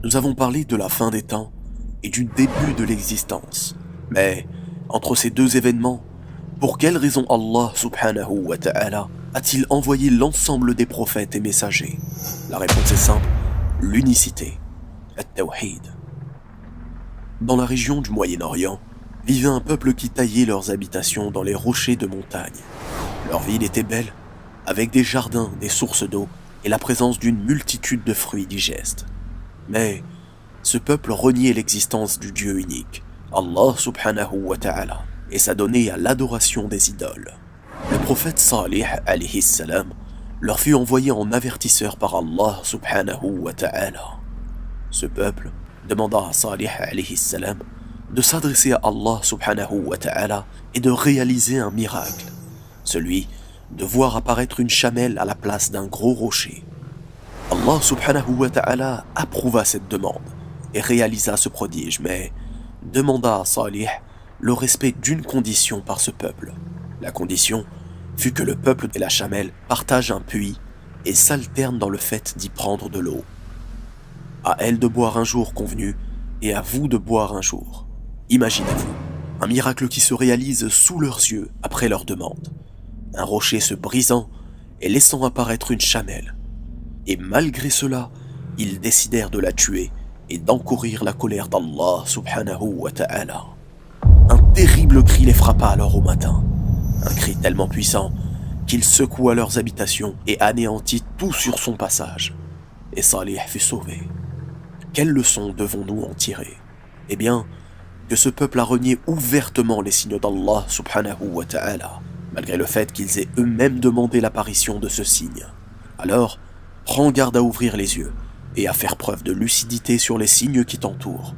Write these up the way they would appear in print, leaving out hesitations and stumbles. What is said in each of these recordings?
Nous avons parlé de la fin des temps et du début de l'existence. Mais, entre ces deux événements, pour quelle raison Allah subhanahu wa ta'ala a-t-il envoyé l'ensemble des prophètes et messagers? La réponse est simple, l'unicité, at-tawhid. Dans la région du Moyen-Orient, vivait un peuple qui taillait leurs habitations dans les rochers de montagne. Leur ville était belle, avec des jardins, des sources d'eau et la présence d'une multitude de fruits digestes. Mais ce peuple reniait l'existence du Dieu unique, Allah subhanahu wa ta'ala, et s'adonnait à l'adoration des idoles. Le prophète Salih alayhi salam leur fut envoyé en avertisseur par Allah subhanahu wa ta'ala. Ce peuple demanda à Salih alayhi salam de s'adresser à Allah subhanahu wa ta'ala et de réaliser un miracle, celui de voir apparaître une chamelle à la place d'un gros rocher. Allah subhanahu wa ta'ala approuva cette demande et réalisa ce prodige, mais demanda à Salih le respect d'une condition par ce peuple. La condition fut que le peuple et la chamelle partagent un puits et s'alternent dans le fait d'y prendre de l'eau. À elle de boire un jour convenu et à vous de boire un jour. Imaginez-vous, un miracle qui se réalise sous leurs yeux après leur demande. Un rocher se brisant et laissant apparaître une chamelle. Et malgré cela, ils décidèrent de la tuer et d'encourir la colère d'Allah subhanahu wa ta'ala. Un terrible cri les frappa alors au matin. Un cri tellement puissant qu'il secoua leurs habitations et anéantit tout sur son passage. Et Salih fut sauvé. Quelle leçon devons-nous en tirer? Eh bien, que ce peuple a renié ouvertement les signes d'Allah subhanahu wa ta'ala, malgré le fait qu'ils aient eux-mêmes demandé l'apparition de ce signe. Alors, prends garde à ouvrir les yeux et à faire preuve de lucidité sur les signes qui t'entourent.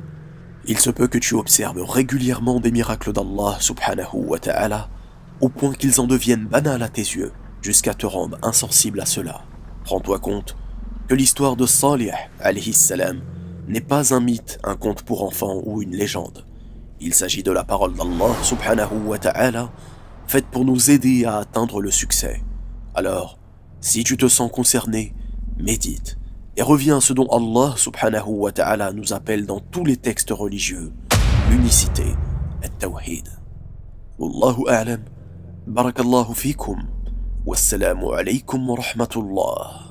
Il se peut que tu observes régulièrement des miracles d'Allah subhanahu wa ta'ala, au point qu'ils en deviennent banals à tes yeux, jusqu'à te rendre insensible à cela. Rends-toi compte que l'histoire de Salih alayhi salam n'est pas un mythe, un conte pour enfants ou une légende. Il s'agit de la parole d'Allah subhanahu wa ta'ala, faite pour nous aider à atteindre le succès. Alors, si tu te sens concerné, médite et reviens à ce dont Allah subhanahu wa ta'ala nous appelle dans tous les textes religieux, l'unicité, at-tawhid. Wallahu a'lam, barakallahu fikum, wassalamu alaykum wa rahmatullah.